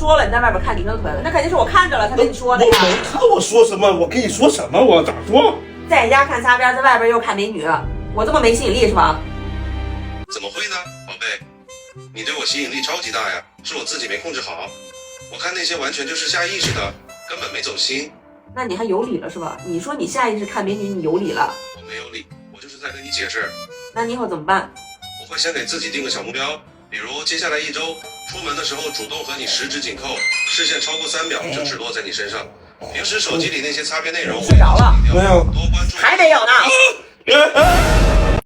说了你在外边看女生的腿，那肯定是我看着了，他跟你说的呀。我没看我说什么，我跟你说什么？我咋说？在家看擦边，在外边又看美女，我这么没吸引力是吧？怎么会呢，宝贝？你对我吸引力超级大呀，是我自己没控制好。我看那些完全就是下意识的，根本没走心。那你还有理了是吧？你说你下意识看美女，你有理了？我没有理，我就是在跟你解释。那你以后怎么办？我会先给自己定个小目标，比如接下来1周，出门的时候主动和你十指紧扣，视线超过3秒就只落在你身上。平时手机里那些擦边内容睡着了没有，多关注。还没有呢。